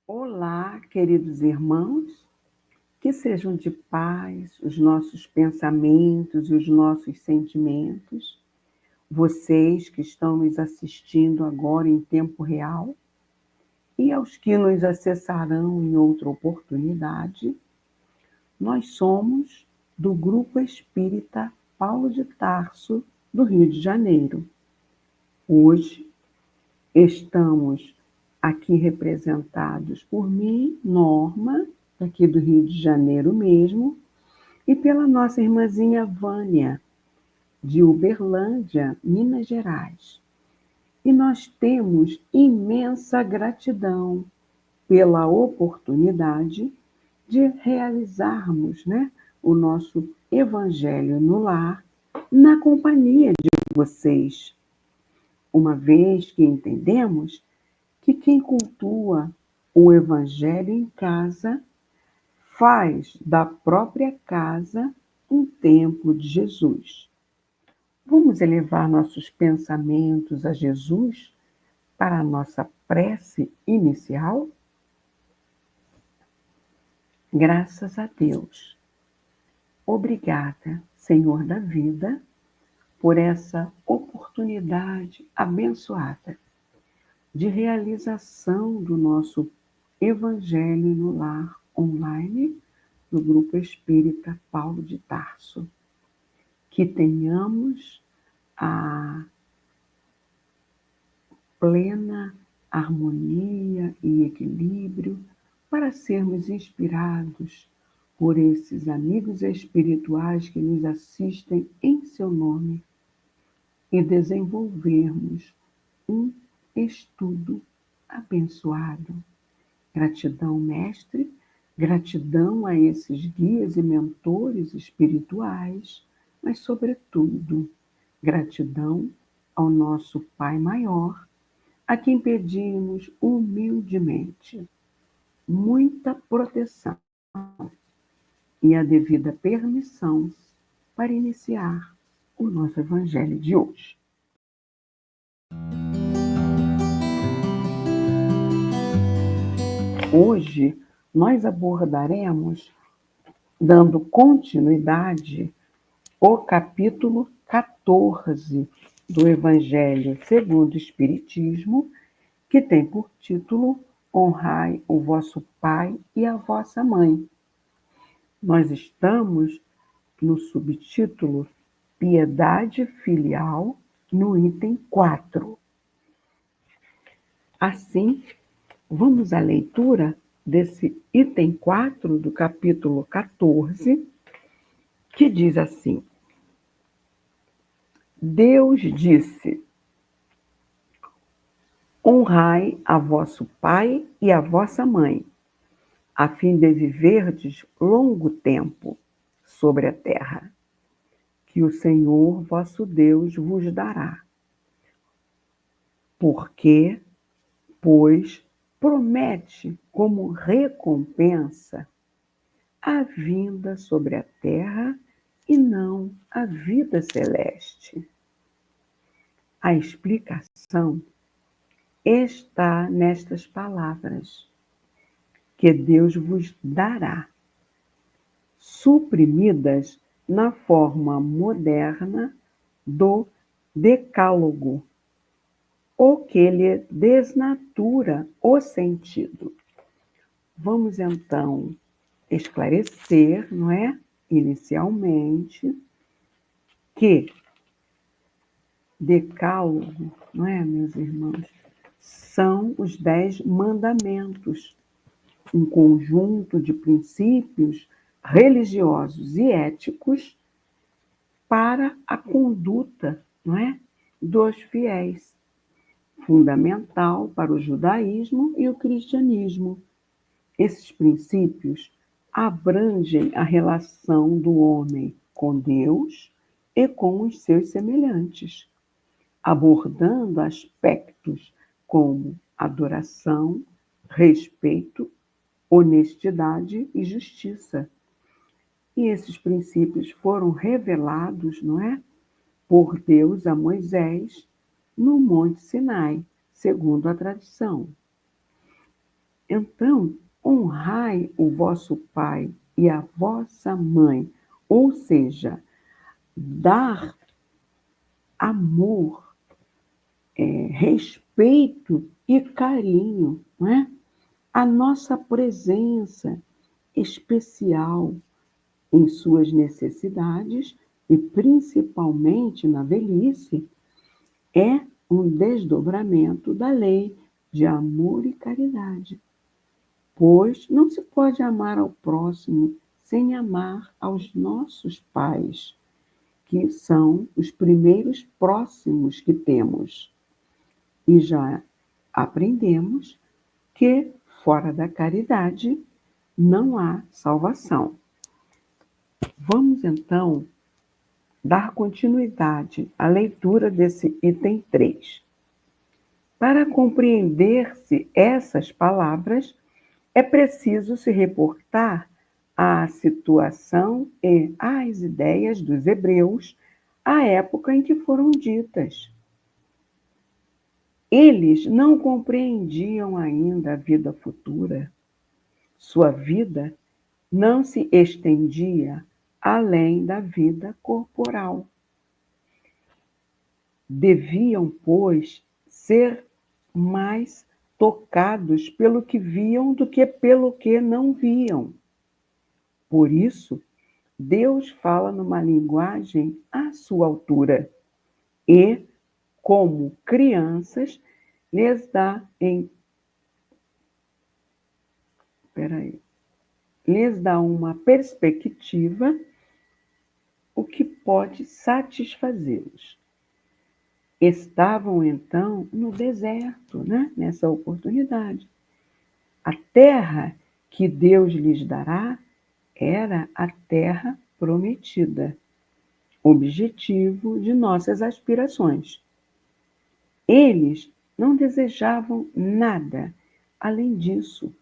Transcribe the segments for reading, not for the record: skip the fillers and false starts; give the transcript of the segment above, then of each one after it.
Olá, queridos irmãos, que sejam de paz os nossos pensamentos e os nossos sentimentos, vocês que estão nos assistindo agora em tempo real e aos que nos acessarão em outra oportunidade. Nós somos do Grupo Espírita Paulo de Tarso, do Rio de Janeiro. Hoje estamos aqui representados por mim, Norma, aqui do Rio de Janeiro mesmo, e pela nossa irmãzinha Vânia, de Uberlândia, Minas Gerais. E nós temos imensa gratidão pela oportunidade de realizarmos, o nosso Evangelho no Lar, na companhia de vocês, uma vez que entendemos que quem cultua o Evangelho em casa faz da própria casa um templo de Jesus. Vamos elevar nossos pensamentos a Jesus para a nossa prece inicial? Graças a Deus. Obrigada, Senhor da vida, por essa oportunidade abençoada de realização do nosso Evangelho no Lar online do Grupo Espírita Paulo de Tarso. Que tenhamos a plena harmonia e equilíbrio para sermos inspirados por esses amigos espirituais que nos assistem em seu nome e desenvolvermos um estudo abençoado. Gratidão, Mestre, gratidão a esses guias e mentores espirituais, mas, sobretudo, gratidão ao nosso Pai Maior, a quem pedimos humildemente muita proteção e a devida permissão para iniciar o nosso Evangelho de hoje. Hoje, nós abordaremos, dando continuidade, o capítulo 14 do Evangelho segundo o Espiritismo, que tem por título Honrai o vosso pai e a vossa mãe. Nós estamos no subtítulo Piedade Filial, no item 4. Assim, vamos à leitura desse item 4 do capítulo 14, que diz assim: Deus disse: honrai a vosso pai e a vossa mãe, a fim de viverdes longo tempo sobre a terra, que o Senhor vosso Deus vos dará. Porque, pois, promete como recompensa a vinda sobre a terra e não a vida celeste. A explicação está nestas palavras, que Deus vos dará, suprimidas na forma moderna do decálogo, o que lhe desnatura o sentido. Vamos então esclarecer, inicialmente, que decálogo, meus irmãos, são os 10 mandamentos, um conjunto de princípios religiosos e éticos para a conduta, dos fiéis, fundamental para o judaísmo e o cristianismo. Esses princípios abrangem a relação do homem com Deus e com os seus semelhantes, abordando aspectos como adoração, respeito, honestidade e justiça. E esses princípios foram revelados, por Deus a Moisés no Monte Sinai, segundo a tradição. Então, honrai o vosso pai e a vossa mãe, ou seja, dar amor, respeito e carinho, não é? A nossa presença especial em suas necessidades e principalmente na velhice é um desdobramento da lei de amor e caridade, pois não se pode amar ao próximo sem amar aos nossos pais, que são os primeiros próximos que temos. E já aprendemos que fora da caridade não há salvação. Vamos então dar continuidade à leitura desse item 3. Para compreender-se essas palavras, é preciso se reportar à situação e às ideias dos hebreus à época em que foram ditas. Eles não compreendiam ainda a vida futura. Sua vida não se estendia além da vida corporal. Deviam, pois, ser mais tocados pelo que viam do que pelo que não viam. Por isso, Deus fala numa linguagem à sua altura e, como crianças, lhes dá uma perspectiva, o que pode satisfazê-los. Estavam, então, no deserto, né? Nessa oportunidade. A terra que Deus lhes dará era a terra prometida, objetivo de nossas aspirações. Eles não desejavam nada além disso,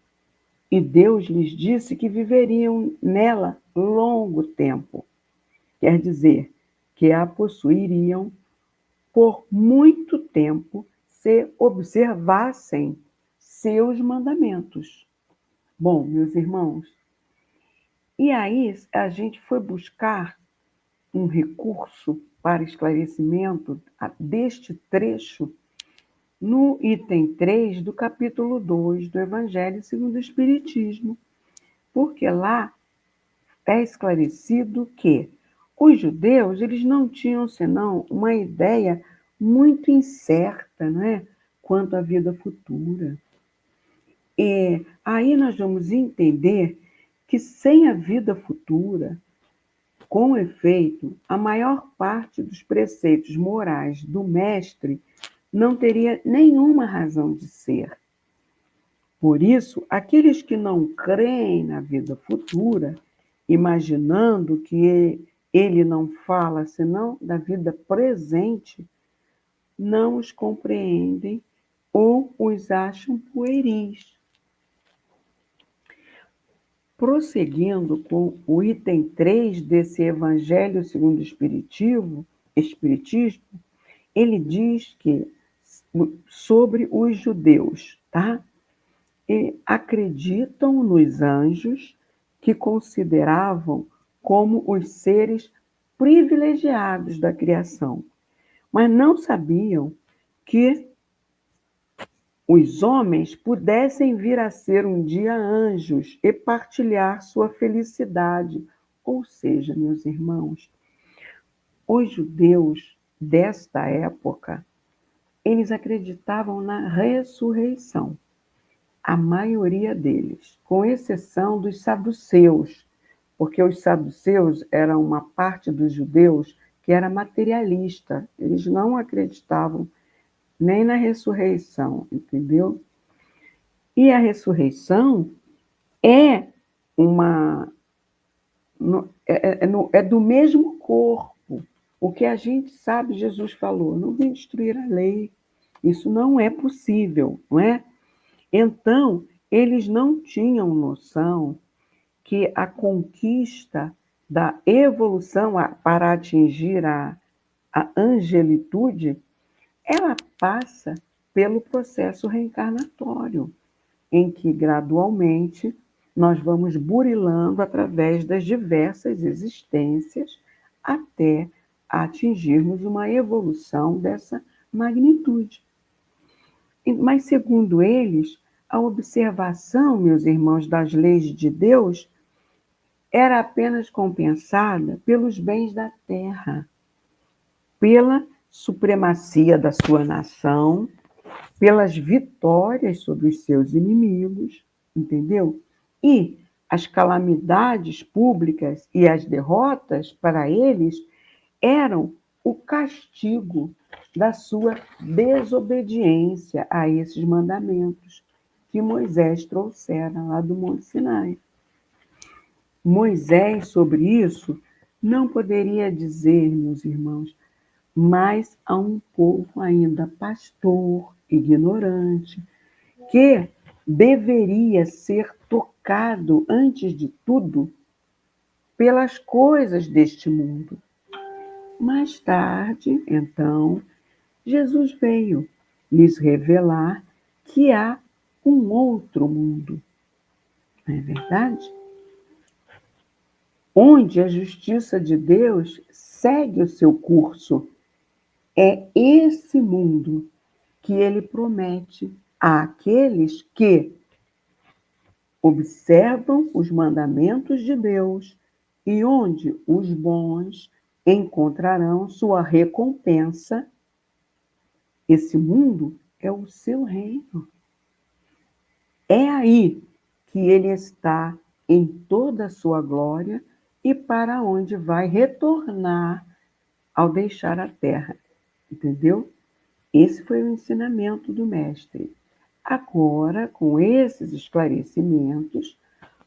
e Deus lhes disse que viveriam nela longo tempo. Quer dizer, que a possuiriam por muito tempo se observassem seus mandamentos. Bom, meus irmãos, e aí a gente foi buscar um recurso para esclarecimento deste trecho no item 3 do capítulo 2 do Evangelho segundo o Espiritismo, porque lá é esclarecido que os judeus eles não tinham senão uma ideia muito incerta, não é, quanto à vida futura. E aí nós vamos entender que sem a vida futura, com efeito, a maior parte dos preceitos morais do mestre não teria nenhuma razão de ser. Por isso, aqueles que não creem na vida futura, imaginando que ele não fala senão da vida presente, não os compreendem ou os acham pueris. Prosseguindo com o item 3 desse Evangelho segundo o Espiritismo, ele diz que sobre os judeus, tá? E acreditam nos anjos que consideravam como os seres privilegiados da criação, mas não sabiam que os homens pudessem vir a ser um dia anjos e partilhar sua felicidade. Ou seja, meus irmãos, os judeus desta época, eles acreditavam na ressurreição. A maioria deles, com exceção dos saduceus, porque os saduceus eram uma parte dos judeus que era materialista, eles não acreditavam nem na ressurreição, entendeu? E a ressurreição é do mesmo corpo. O que a gente sabe, Jesus falou, não vem destruir a lei. Isso não é possível, não é? Então, eles não tinham noção que a conquista da evolução para atingir a angelitude, ela passa pelo processo reencarnatório. em que gradualmente nós vamos burilando através das diversas existências até atingirmos uma evolução dessa magnitude. Mas, segundo eles, a observação, meus irmãos, das leis de Deus era apenas compensada pelos bens da terra, pela supremacia da sua nação, pelas vitórias sobre os seus inimigos, entendeu? E as calamidades públicas e as derrotas, para eles, eram o castigo da sua desobediência a esses mandamentos que Moisés trouxera lá do Monte Sinai. Moisés, sobre isso, não poderia dizer, meus irmãos, mas a um povo ainda pastor, ignorante, que deveria ser tocado, antes de tudo, pelas coisas deste mundo. Mais tarde, então, Jesus veio lhes revelar que há um outro mundo, não é verdade? Onde a justiça de Deus segue o seu curso. É esse mundo que ele promete àqueles que observam os mandamentos de Deus e onde os bons encontrarão sua recompensa. Esse mundo é o seu reino. É aí que ele está em toda a sua glória e para onde vai retornar ao deixar a terra. Entendeu? Esse foi o ensinamento do mestre. Agora, com esses esclarecimentos,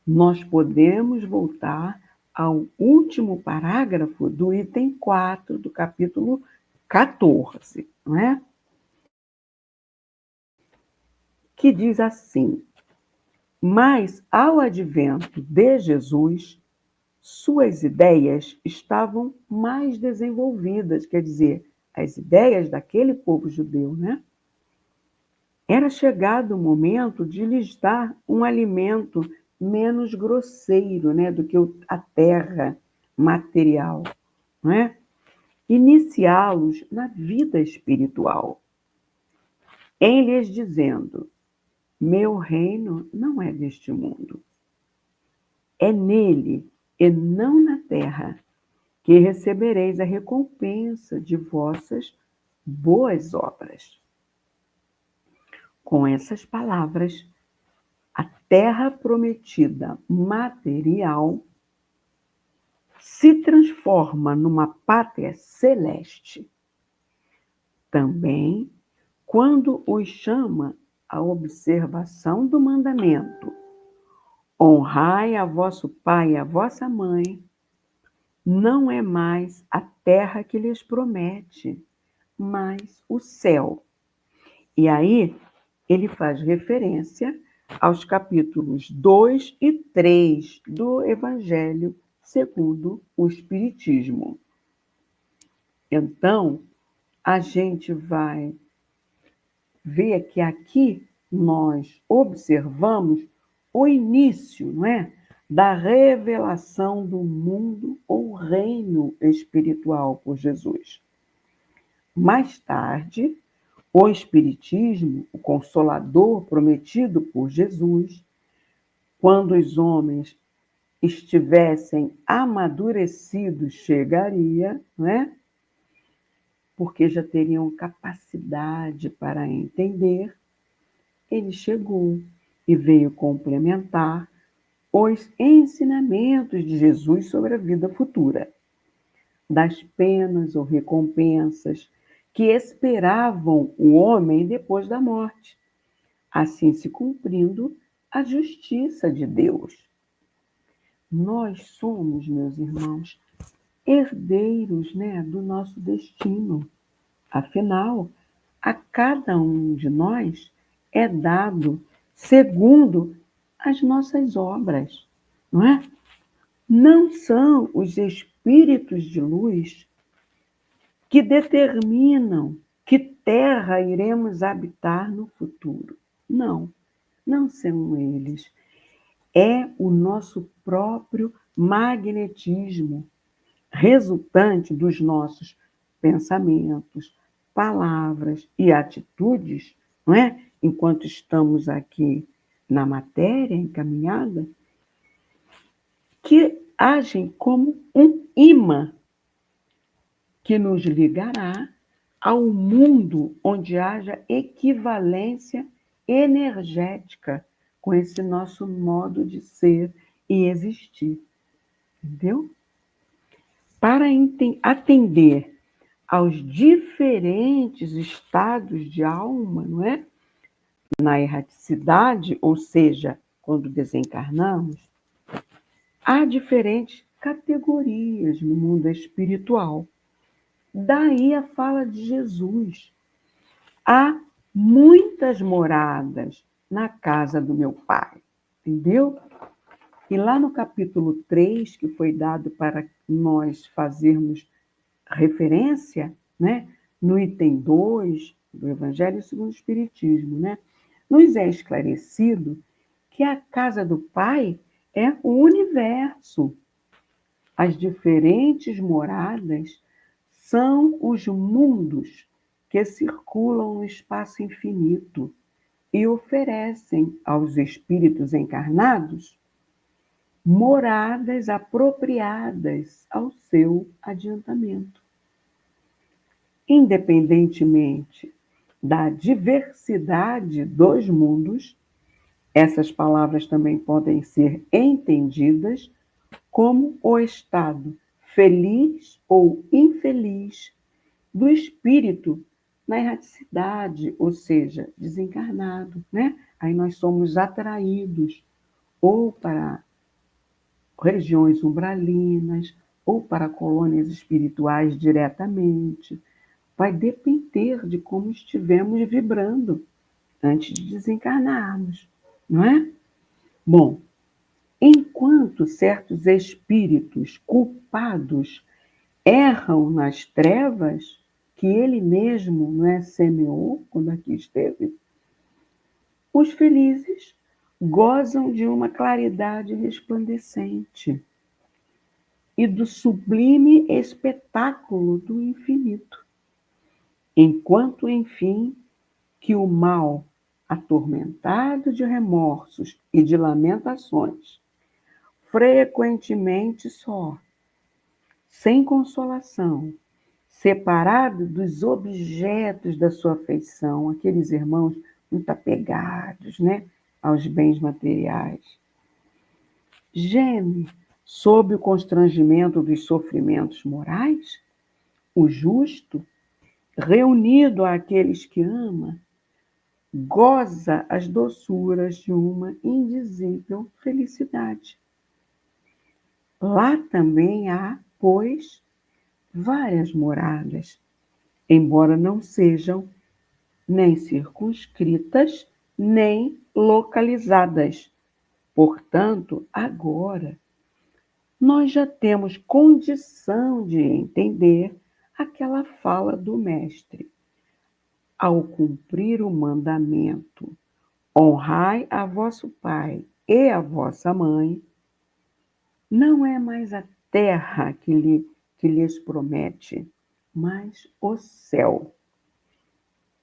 nós podemos voltar ao último parágrafo do item 4 do capítulo 14, não é? Que diz assim: mas ao advento de Jesus, suas ideias estavam mais desenvolvidas, quer dizer, as ideias daquele povo judeu, né? Era chegado o momento de lhes dar um alimento menos grosseiro, né, do que a terra material, não é? Iniciá-los na vida espiritual, em lhes dizendo: meu reino não é deste mundo. É nele, e não na terra, que recebereis a recompensa de vossas boas obras. Com essas palavras, a terra prometida material se transforma numa pátria celeste. Também, quando os chama a observação do mandamento: honrai a vosso pai e a vossa mãe, não é mais a terra que lhes promete, mas o céu. E aí ele faz referência aos capítulos 2 e 3 do Evangelho segundo o Espiritismo. Então, a gente vai ver que aqui nós observamos o início, não é? Da revelação do mundo ou reino espiritual por Jesus. Mais tarde, o Espiritismo, o Consolador prometido por Jesus, quando os homens estivessem amadurecidos, chegaria, não é? Porque já teriam capacidade para entender. Ele chegou e veio complementar os ensinamentos de Jesus sobre a vida futura, das penas ou recompensas que esperavam o homem depois da morte, assim se cumprindo a justiça de Deus. Nós somos, meus irmãos, herdeiros, né, do nosso destino. Afinal, a cada um de nós é dado segundo as nossas obras, não é? Não são os espíritos de luz que determinam que terra iremos habitar no futuro. Não. não são eles. É o nosso próprio magnetismo, resultante dos nossos pensamentos, palavras e atitudes, não é? Enquanto estamos aqui na matéria encaminhada, que agem como um imã que nos ligará ao mundo onde haja equivalência energética com esse nosso modo de ser e existir. Entendeu? Para atender aos diferentes estados de alma, não é? Na erraticidade, ou seja, quando desencarnamos, há diferentes categorias no mundo espiritual. Daí a fala de Jesus. Há muitas moradas na casa do meu Pai. Entendeu? E lá no capítulo 3, que foi dado para nós fazermos referência, né, no item 2 do Evangelho segundo o Espiritismo, né, nos é esclarecido que a casa do Pai é o universo. As diferentes moradas são os mundos que circulam no espaço infinito e oferecem aos espíritos encarnados moradas apropriadas ao seu adiantamento. Independentemente da diversidade dos mundos, essas palavras também podem ser entendidas como o estado feliz ou infeliz do espírito na erraticidade, ou seja, desencarnado, né? Aí nós somos atraídos ou para regiões umbralinas ou para colônias espirituais diretamente. Vai depender de como estivemos vibrando antes de desencarnarmos, não é? Bom, enquanto certos espíritos culpados erram nas trevas que ele mesmo, não é, semeou quando aqui esteve, os felizes gozam de uma claridade resplandecente e do sublime espetáculo do infinito, enquanto, enfim, que o mal, atormentado de remorsos e de lamentações, frequentemente só, sem consolação, separado dos objetos da sua afeição, aqueles irmãos muito apegados, né, aos bens materiais, geme sob o constrangimento dos sofrimentos morais, o justo, reunido àqueles que ama, goza as doçuras de uma indizível felicidade. Lá também há, pois, várias moradas, embora não sejam nem circunscritas, nem localizadas. Portanto, agora, nós já temos condição de entender aquela fala do Mestre. Ao cumprir o mandamento, honrai a vosso pai e a vossa mãe, não é mais a terra que lhes promete, mas o céu.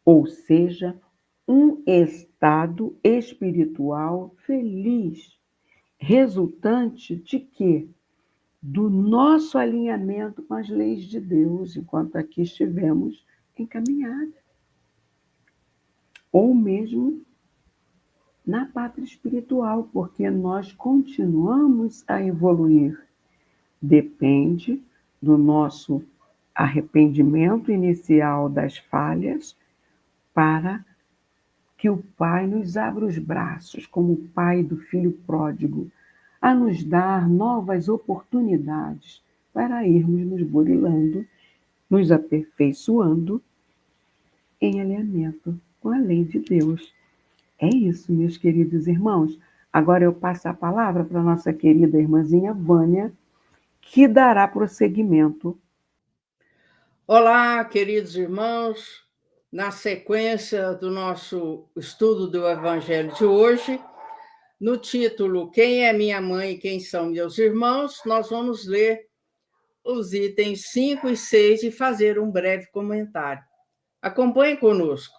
Ou seja, um estado espiritual feliz, resultante de quê? Do nosso alinhamento com as leis de Deus, enquanto aqui estivemos encaminhados. Ou mesmo na pátria espiritual, porque nós continuamos a evoluir. Depende do nosso arrependimento inicial das falhas para que o Pai nos abra os braços, como o Pai do Filho pródigo, a nos dar novas oportunidades para irmos nos burilando, nos aperfeiçoando em alinhamento com a lei de Deus. É isso, meus queridos irmãos. Agora eu passo a palavra para a nossa querida irmãzinha Vânia, que dará prosseguimento. Olá, queridos irmãos. na sequência do nosso estudo do Evangelho de hoje, no título Quem é minha mãe e quem são meus irmãos, nós vamos ler os itens 5 e 6 e fazer um breve comentário. Acompanhe conosco.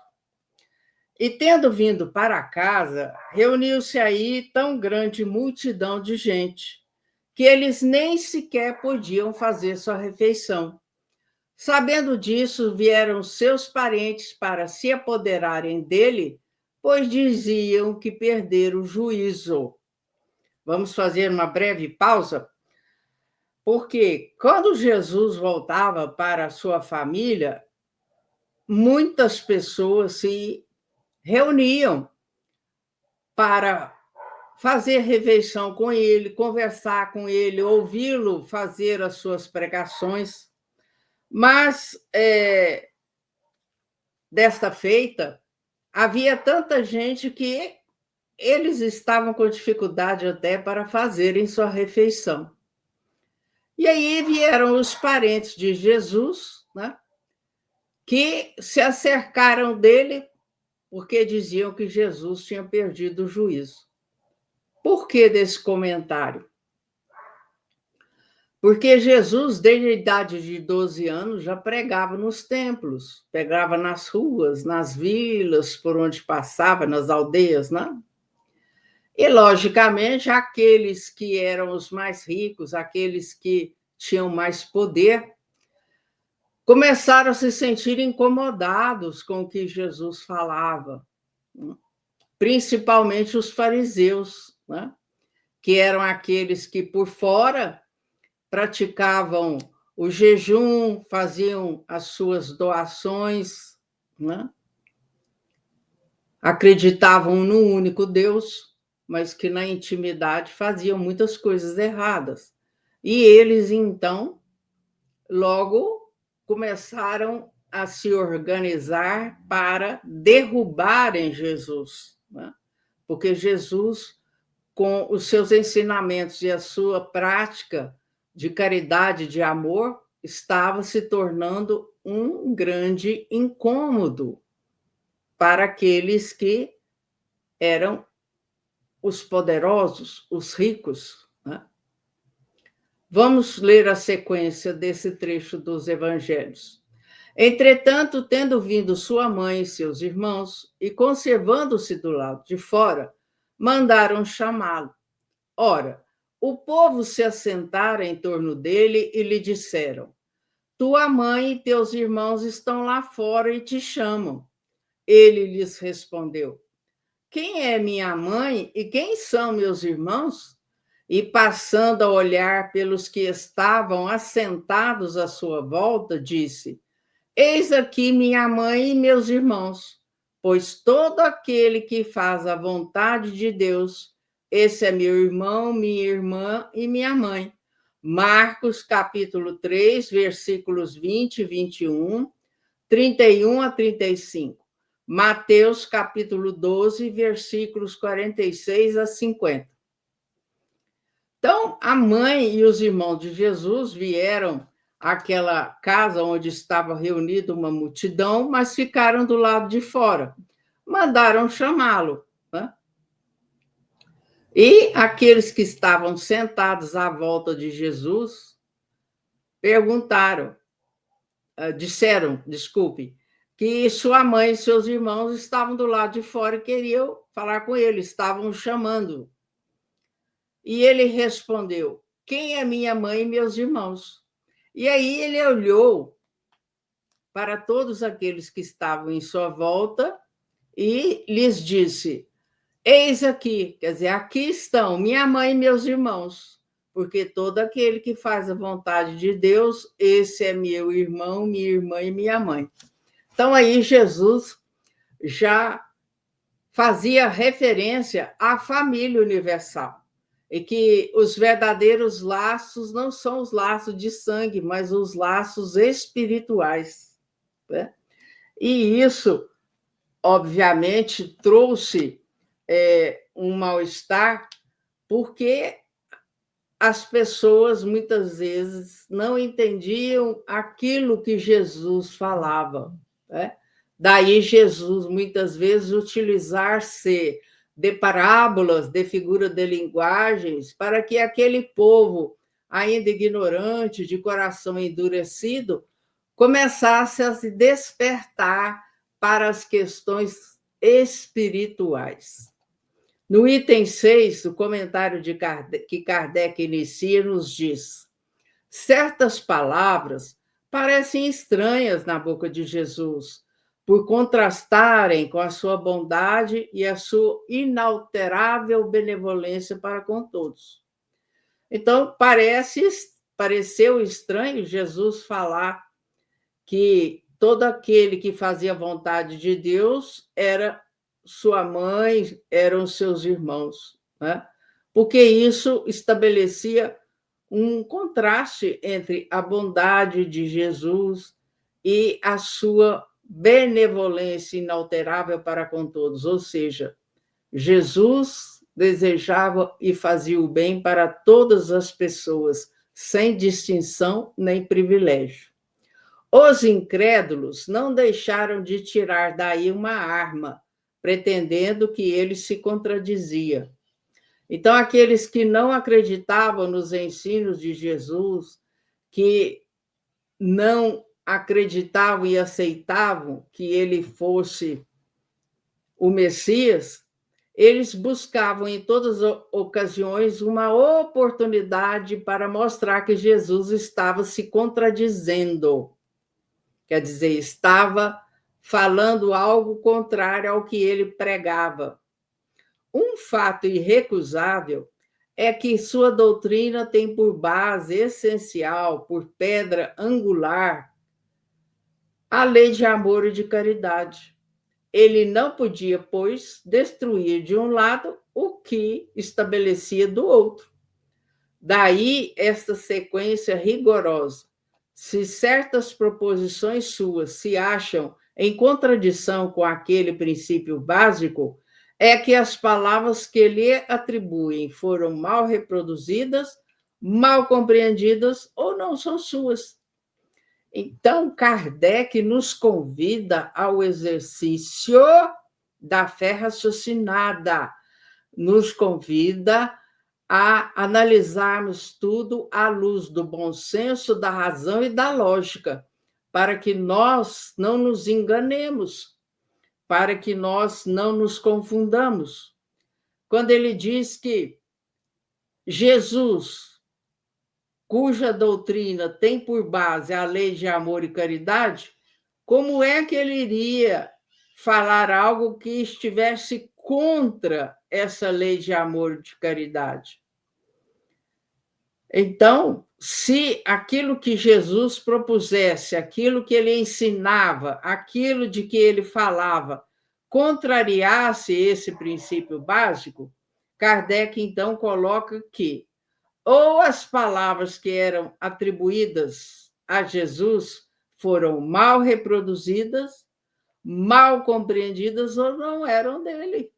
E tendo vindo para casa, reuniu-se aí tão grande multidão de gente, que eles nem sequer podiam fazer sua refeição. Sabendo disso, vieram seus parentes para se apoderarem dele, pois diziam que perderam o juízo. Vamos fazer uma breve pausa, porque quando Jesus voltava para a sua família, muitas pessoas se reuniam para fazer refeição com ele, conversar com ele, ouvi-lo fazer as suas pregações. Mas, desta feita, havia tanta gente que eles estavam com dificuldade até para fazerem sua refeição. E aí vieram os parentes de Jesus, né, que se acercaram dele porque diziam que Jesus tinha perdido o juízo. Por que desse comentário? Porque Jesus, desde a idade de 12 anos, já pregava nos templos, pregava nas ruas, nas vilas, por onde passava, nas aldeias, né? E, logicamente, aqueles que eram os mais ricos, aqueles que tinham mais poder, começaram a se sentir incomodados com o que Jesus falava, principalmente os fariseus, né? Que eram aqueles que, por fora, praticavam o jejum, faziam as suas doações, né? Acreditavam num único Deus, mas que na intimidade faziam muitas coisas erradas. E eles, então, logo começaram a se organizar para derrubarem Jesus, né? Porque Jesus, com os seus ensinamentos e a sua prática de caridade, de amor, estava se tornando um grande incômodo para aqueles que eram os poderosos, os ricos, né? Vamos ler a sequência desse trecho dos evangelhos. Entretanto, tendo vindo sua mãe e seus irmãos, e conservando-se do lado de fora, mandaram chamá-lo. Ora, o povo se assentara em torno dele e lhe disseram: tua mãe e teus irmãos estão lá fora e te chamam. Ele lhes respondeu: quem é minha mãe e quem são meus irmãos? E passando a olhar pelos que estavam assentados à sua volta, disse: eis aqui minha mãe e meus irmãos, pois todo aquele que faz a vontade de Deus, esse é meu irmão, minha irmã e minha mãe. Marcos, capítulo 3, versículos 20 e 21, 31 a 35. Mateus, capítulo 12, versículos 46 a 50. Então, a mãe e os irmãos de Jesus vieram àquela casa onde estava reunida uma multidão, mas ficaram do lado de fora. Mandaram chamá-lo, né? E aqueles que estavam sentados à volta de Jesus disseram, que sua mãe e seus irmãos estavam do lado de fora e queriam falar com ele, estavam chamando. E ele respondeu: quem é minha mãe e meus irmãos? E aí ele olhou para todos aqueles que estavam em sua volta e lhes disse: eis aqui, quer dizer, aqui estão minha mãe e meus irmãos, porque todo aquele que faz a vontade de Deus, esse é meu irmão, minha irmã e minha mãe. Então aí Jesus já fazia referência à família universal, e que os verdadeiros laços não são os laços de sangue, mas os laços espirituais, né? E isso, obviamente, trouxe um mal-estar, porque as pessoas muitas vezes não entendiam aquilo que Jesus falava, né? Daí Jesus, muitas vezes, utilizar-se de parábolas, de figura de linguagens, para que aquele povo, ainda ignorante, de coração endurecido, começasse a se despertar para as questões espirituais. No item 6, o comentário que Kardec inicia nos diz: certas palavras parecem estranhas na boca de Jesus, por contrastarem com a sua bondade e a sua inalterável benevolência para com todos. Então, pareceu estranho Jesus falar que todo aquele que fazia a vontade de Deus era sua mãe, eram seus irmãos, né? Porque isso estabelecia um contraste entre a bondade de Jesus e a sua benevolência inalterável para com todos, ou seja, Jesus desejava e fazia o bem para todas as pessoas, sem distinção nem privilégio. Os incrédulos não deixaram de tirar daí uma arma, pretendendo que ele se contradizia. Então, aqueles que não acreditavam nos ensinos de Jesus, que não acreditavam e aceitavam que ele fosse o Messias, eles buscavam em todas as ocasiões uma oportunidade para mostrar que Jesus estava se contradizendo. Quer dizer, estava falando algo contrário ao que ele pregava. Um fato irrecusável é que sua doutrina tem por base essencial, por pedra angular, a lei de amor e de caridade. Ele não podia, pois, destruir de um lado o que estabelecia do outro. Daí esta sequência rigorosa. Se certas proposições suas se acham em contradição com aquele princípio básico, é que as palavras que lhe atribuem foram mal reproduzidas, mal compreendidas ou não são suas. Então, Kardec nos convida ao exercício da fé raciocinada, nos convida a analisarmos tudo à luz do bom senso, da razão e da lógica, para que nós não nos enganemos, para que nós não nos confundamos. Quando ele diz que Jesus, cuja doutrina tem por base a lei de amor e caridade, como é que ele iria falar algo que estivesse contra essa lei de amor e de caridade? Então, se aquilo que Jesus propusesse, aquilo que ele ensinava, aquilo de que ele falava, contrariasse esse princípio básico, Kardec então coloca que ou as palavras que eram atribuídas a Jesus foram mal reproduzidas, mal compreendidas ou não eram dele.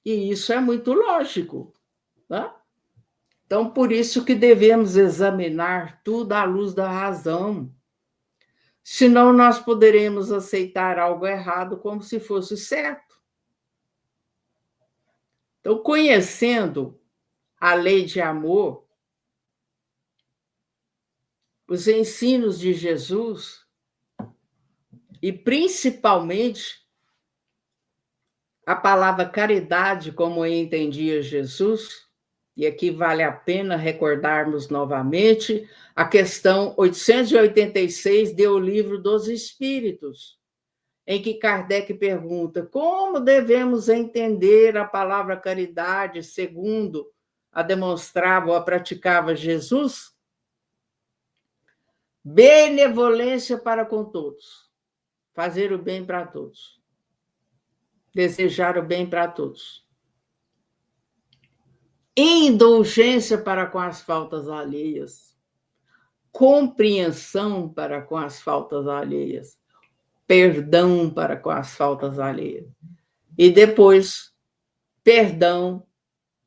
E isso é muito lógico, né? Então, por isso que devemos examinar tudo à luz da razão. Senão, nós poderemos aceitar algo errado como se fosse certo. Então, conhecendo a lei de amor, os ensinos de Jesus, e principalmente a palavra caridade, como entendia Jesus, e aqui vale a pena recordarmos novamente a questão 886 do Livro dos Espíritos, em que Kardec pergunta como devemos entender a palavra caridade segundo a demonstrava ou a praticava Jesus? Benevolência para com todos, fazer o bem para todos, desejar o bem para todos. Indulgência para com as faltas alheias, compreensão para com as faltas alheias, perdão para com as faltas alheias. E depois, perdão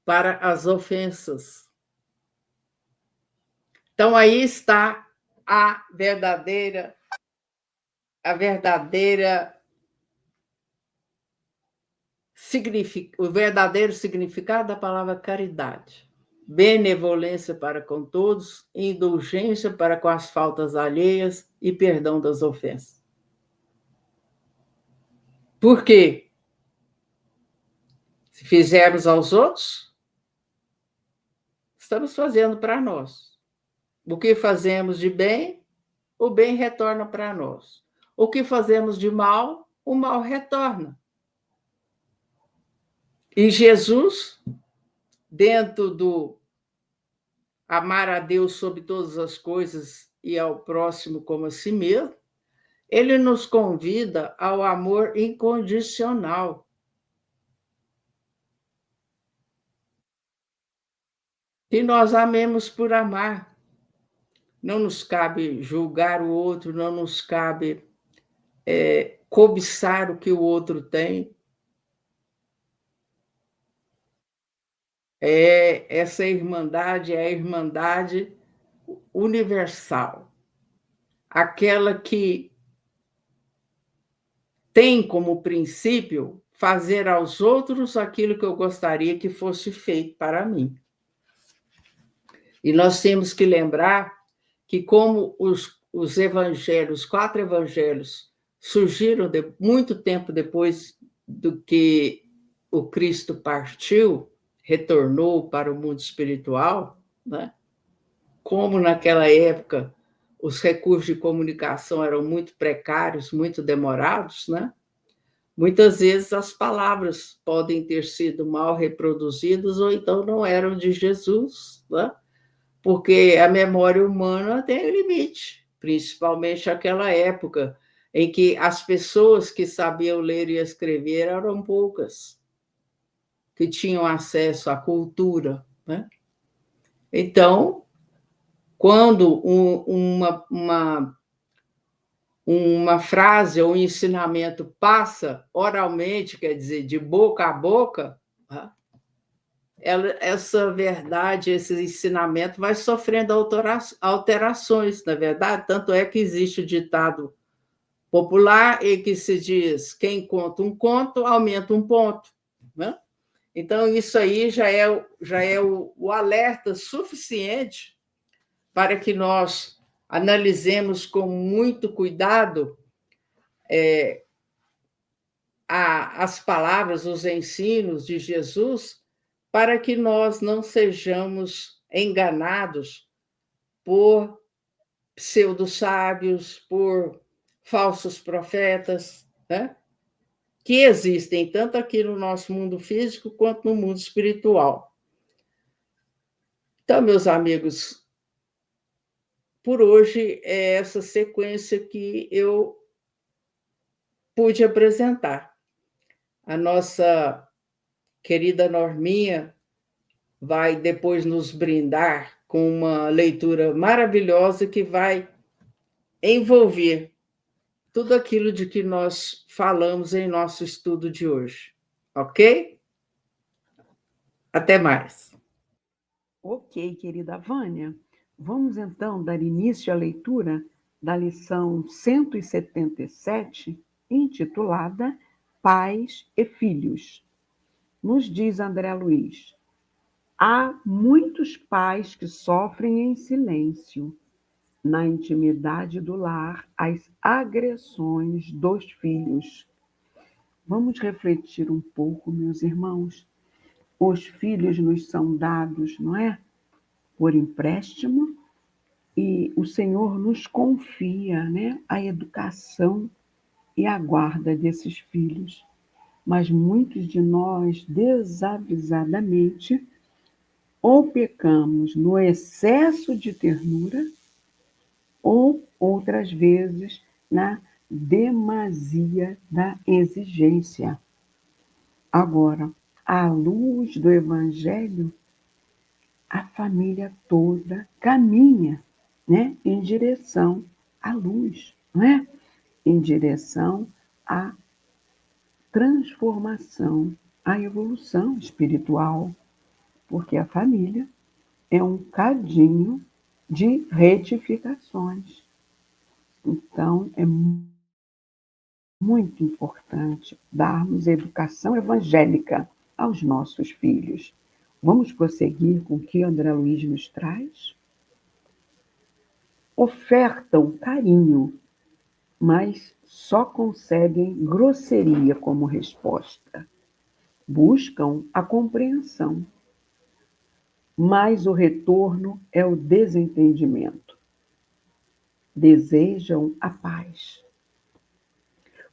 para as ofensas. Então, aí está a verdadeira o verdadeiro significado da palavra caridade. Benevolência para com todos, indulgência para com as faltas alheias e perdão das ofensas. Por quê? Se fizermos aos outros, estamos fazendo para nós. O que fazemos de bem, o bem retorna para nós. O que fazemos de mal, o mal retorna. E Jesus, dentro do amar a Deus sobre todas as coisas e ao próximo como a si mesmo, ele nos convida ao amor incondicional. Que nós amemos por amar. Não nos cabe julgar o outro, não nos cabe cobiçar o que o outro tem. Essa irmandade é a irmandade universal, aquela que tem como princípio fazer aos outros aquilo que eu gostaria que fosse feito para mim. E nós temos que lembrar que, como os evangelhos, 4 evangelhos, surgiram muito tempo depois do que o Cristo partiu, retornou para o mundo espiritual, né? Como naquela época os recursos de comunicação eram muito precários, muito demorados, né? Muitas vezes as palavras podem ter sido mal reproduzidas ou então não eram de Jesus, né? Porque a memória humana tem limite, principalmente naquela época em que as pessoas que sabiam ler e escrever eram poucas, que tinham acesso à cultura, né? Então, quando uma frase ou um ensinamento passa oralmente, quer dizer, de boca a boca, né? Essa verdade, esse ensinamento vai sofrendo alterações, na verdade. Tanto é que existe o ditado popular em que se diz: quem conta um conto, aumenta um ponto, né? Então, isso aí já é o alerta suficiente para que nós analisemos com muito cuidado as palavras, os ensinos de Jesus, para que nós não sejamos enganados por pseudo-sábios, por falsos profetas, né? Que existem tanto aqui no nosso mundo físico quanto no mundo espiritual. Então, meus amigos, por hoje é essa sequência que eu pude apresentar. A nossa querida Norminha vai depois nos brindar com uma leitura maravilhosa que vai envolver tudo aquilo de que nós falamos em nosso estudo de hoje. Ok? Até mais. Ok, querida Vânia. Vamos então dar início à leitura da lição 177, intitulada Pais e Filhos. Nos diz André Luiz: há muitos pais que sofrem em silêncio, na intimidade do lar, as agressões dos filhos. Vamos refletir um pouco, meus irmãos. Os filhos nos são dados, não é? Por empréstimo, e o Senhor nos confia, né, a educação e a guarda desses filhos. Mas muitos de nós, desavisadamente, ou pecamos no excesso de ternura, ou outras vezes na demasia da exigência. Agora, à luz do Evangelho, a família toda caminha, né, em direção à luz, não é? Em direção à transformação, à evolução espiritual, porque a família é um cadinho de retificações. Então, é muito importante darmos educação evangélica aos nossos filhos. Vamos prosseguir com o que André Luiz nos traz? Ofertam carinho, mas só conseguem grosseria como resposta. Buscam a compreensão, mas o retorno é o desentendimento. Desejam a paz,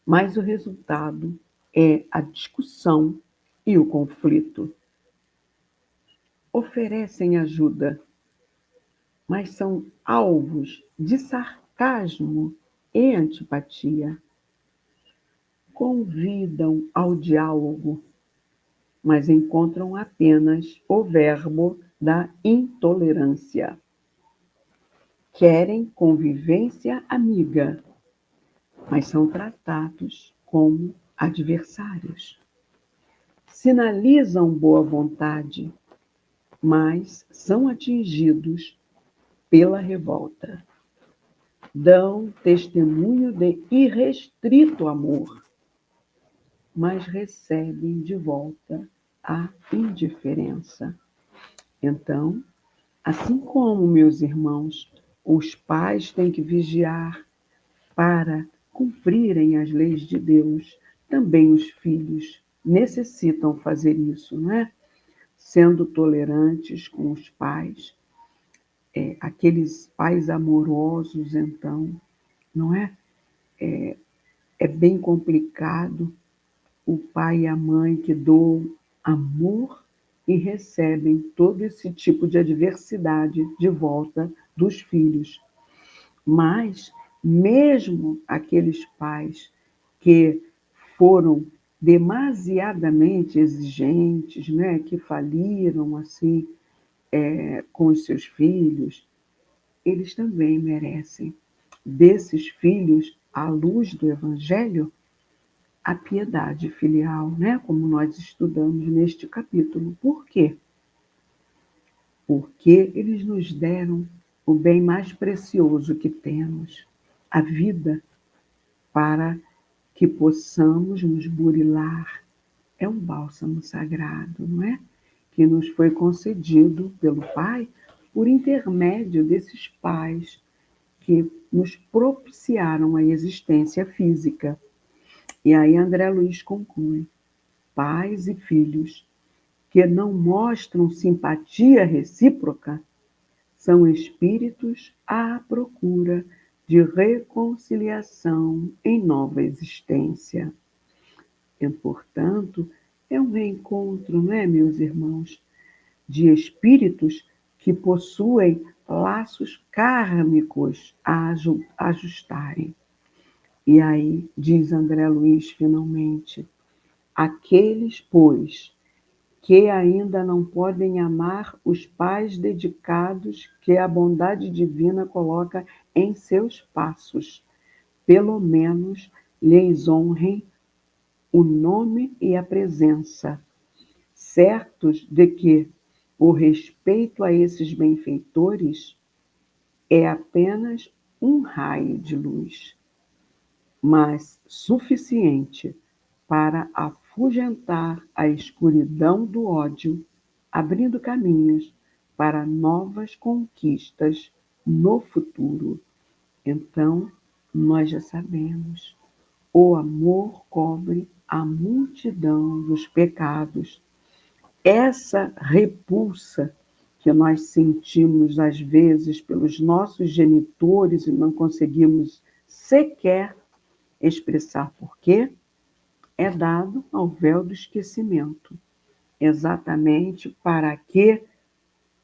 mas o resultado é a discussão e o conflito. Oferecem ajuda, mas são alvos de sarcasmo e antipatia. Convidam ao diálogo, mas encontram apenas o verbo da intolerância. Querem convivência amiga, mas são tratados como adversários. Sinalizam boa vontade, mas são atingidos pela revolta. Dão testemunho de irrestrito amor, mas recebem de volta a indiferença. Então, assim como, meus irmãos, os pais têm que vigiar para cumprirem as leis de Deus, também os filhos necessitam fazer isso, não é? Sendo tolerantes com os pais, aqueles pais amorosos, então, não é? É bem complicado o pai e a mãe que doam amor e recebem todo esse tipo de adversidade de volta dos filhos. Mas, mesmo aqueles pais que foram demasiadamente exigentes, né, que faliram assim com os seus filhos, eles também merecem desses filhos, à luz do Evangelho, a piedade filial, né? Como nós estudamos neste capítulo. Por quê? Porque eles nos deram o bem mais precioso que temos, a vida, para que possamos nos burilar. É um bálsamo sagrado, não é? Que nos foi concedido pelo Pai por intermédio desses pais que nos propiciaram a existência física. E aí André Luiz conclui: pais e filhos que não mostram simpatia recíproca são espíritos à procura de reconciliação em nova existência. E, portanto, é um reencontro, não é, meus irmãos, de espíritos que possuem laços kármicos a ajustarem. E aí, diz André Luiz finalmente, aqueles, pois, que ainda não podem amar os pais dedicados que a bondade divina coloca em seus passos, pelo menos lhes honrem o nome e a presença, certos de que o respeito a esses benfeitores é apenas um raio de luz, mas suficiente para afugentar a escuridão do ódio, abrindo caminhos para novas conquistas no futuro. Então, nós já sabemos, o amor cobre a multidão dos pecados. Essa repulsa que nós sentimos às vezes pelos nossos genitores e não conseguimos sequer expressar por quê, é dado ao véu do esquecimento, exatamente para que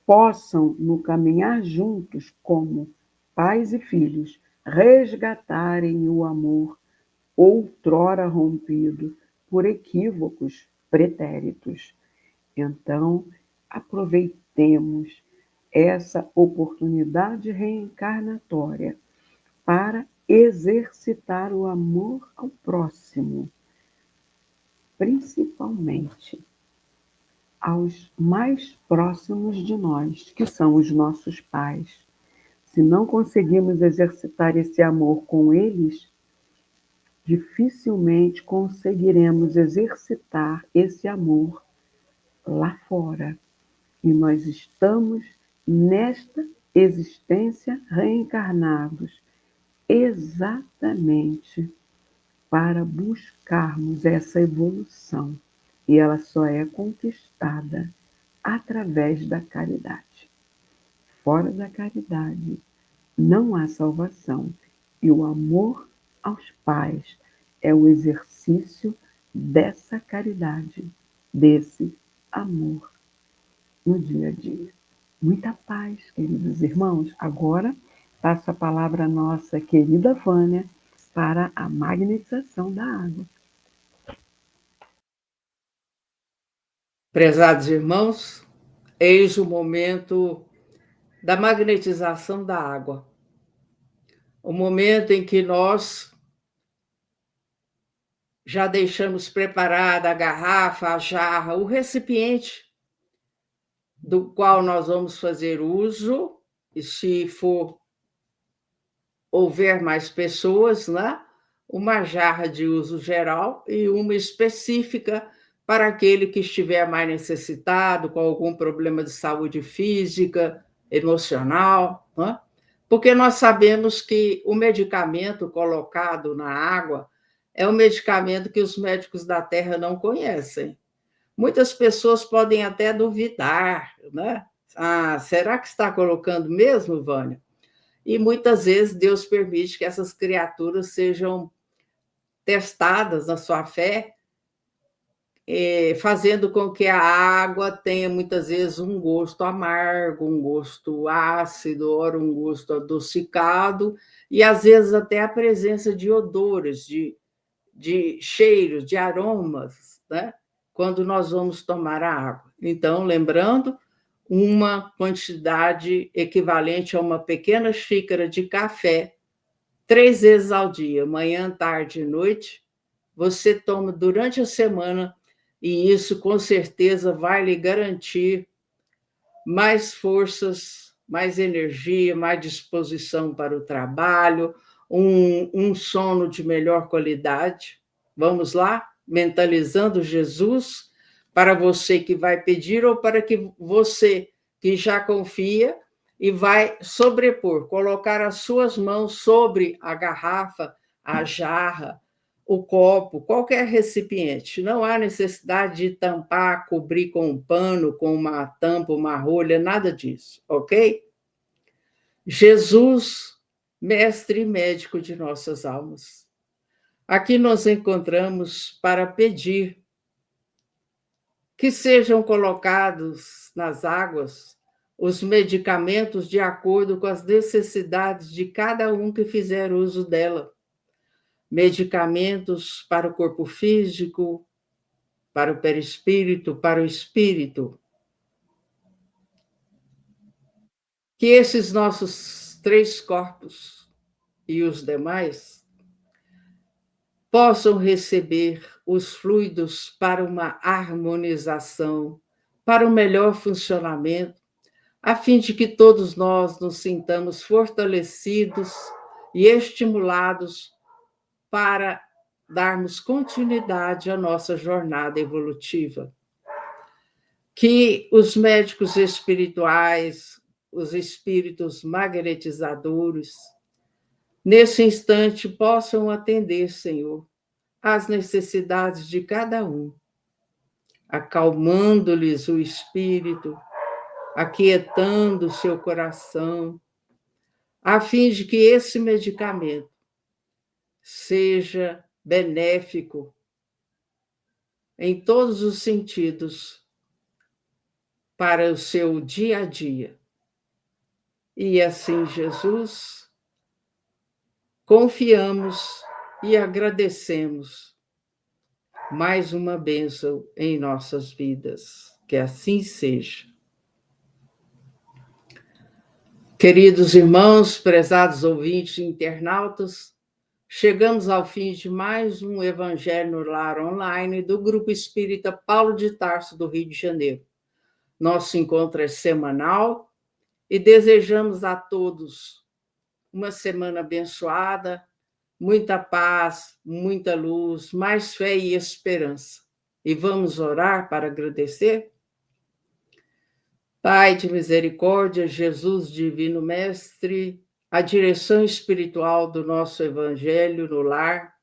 possam, no caminhar juntos como pais e filhos, resgatarem o amor outrora rompido por equívocos pretéritos. Então, aproveitemos essa oportunidade reencarnatória para exercitar o amor ao próximo, principalmente aos mais próximos de nós, que são os nossos pais. Se não conseguimos exercitar esse amor com eles, dificilmente conseguiremos exercitar esse amor lá fora. E nós estamos nesta existência reencarnados exatamente para buscarmos essa evolução. E ela só é conquistada através da caridade. Fora da caridade não há salvação. E o amor aos pais é o exercício dessa caridade, desse amor no dia a dia. Muita paz, queridos irmãos. Agora passo a palavra à nossa querida Vânia para a magnetização da água. Prezados irmãos, eis o momento da magnetização da água. O momento em que nós já deixamos preparada a garrafa, a jarra, o recipiente do qual nós vamos fazer uso, e se for houver mais pessoas, né? Uma jarra de uso geral e uma específica para aquele que estiver mais necessitado, com algum problema de saúde física, emocional, né? Porque nós sabemos que o medicamento colocado na água é um medicamento que os médicos da Terra não conhecem. Muitas pessoas podem até duvidar, né? Ah, será que está colocando mesmo, Vânia? E muitas vezes Deus permite que essas criaturas sejam testadas na sua fé, fazendo com que a água tenha muitas vezes um gosto amargo, um gosto ácido, ora um gosto adocicado, e às vezes até a presença de odores, de cheiros, de aromas, né? Quando nós vamos tomar a água. Então, lembrando, uma quantidade equivalente a uma pequena xícara de café, 3 vezes ao dia, manhã, tarde e noite, você toma durante a semana, e isso com certeza vai lhe garantir mais forças, mais energia, mais disposição para o trabalho, um sono de melhor qualidade. Vamos lá? Mentalizando Jesus para você que vai pedir ou para que você que já confia e vai sobrepor, colocar as suas mãos sobre a garrafa, a jarra, o copo, qualquer recipiente. Não há necessidade de tampar, cobrir com um pano, com uma tampa, uma rolha, nada disso, ok? Jesus, mestre e médico de nossas almas. Aqui nos encontramos para pedir que sejam colocados nas águas os medicamentos de acordo com as necessidades de cada um que fizer uso dela. Medicamentos para o corpo físico, para o perispírito, para o espírito. Que esses nossos 3 corpos e os demais possam receber os fluidos para uma harmonização, para um melhor funcionamento, a fim de que todos nós nos sintamos fortalecidos e estimulados para darmos continuidade à nossa jornada evolutiva. Que os médicos espirituais, os espíritos magnetizadores, nesse instante possam atender, Senhor, às necessidades de cada um, acalmando-lhes o espírito, aquietando o seu coração, a fim de que esse medicamento seja benéfico em todos os sentidos para o seu dia a dia. E assim, Jesus, confiamos e agradecemos mais uma bênção em nossas vidas. Que assim seja. Queridos irmãos, prezados ouvintes e internautas, chegamos ao fim de mais um Evangelho no Lar Online do Grupo Espírita Paulo de Tarso, do Rio de Janeiro. Nosso encontro é semanal e desejamos a todos uma semana abençoada, muita paz, muita luz, mais fé e esperança. E vamos orar para agradecer? Pai de misericórdia, Jesus, Divino Mestre, a direção espiritual do nosso Evangelho no lar,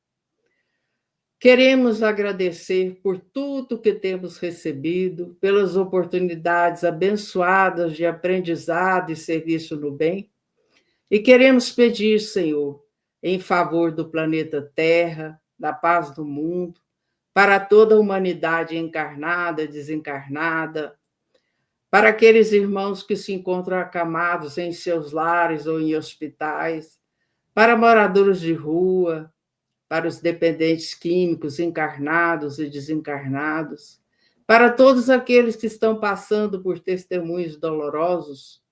queremos agradecer por tudo que temos recebido, pelas oportunidades abençoadas de aprendizado e serviço no bem, e queremos pedir, Senhor, em favor do planeta Terra, da paz do mundo, para toda a humanidade encarnada, desencarnada, para aqueles irmãos que se encontram acamados em seus lares ou em hospitais, para moradores de rua, para os dependentes químicos encarnados e desencarnados, para todos aqueles que estão passando por testemunhos dolorosos,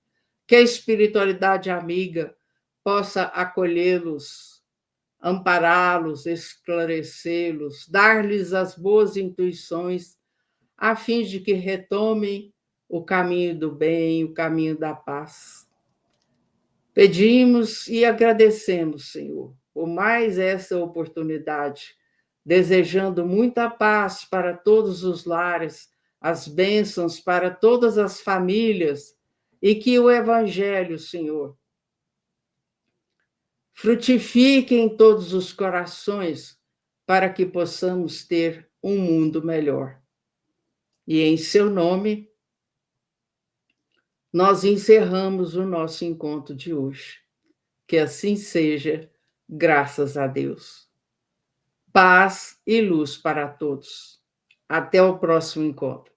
que a espiritualidade amiga possa acolhê-los, ampará-los, esclarecê-los, dar-lhes as boas intuições, a fim de que retomem o caminho do bem, o caminho da paz. Pedimos e agradecemos, Senhor, por mais essa oportunidade, desejando muita paz para todos os lares, as bênçãos para todas as famílias, e que o Evangelho, Senhor, frutifique em todos os corações, para que possamos ter um mundo melhor. E em seu nome, nós encerramos o nosso encontro de hoje. Que assim seja, graças a Deus. Paz e luz para todos. Até o próximo encontro.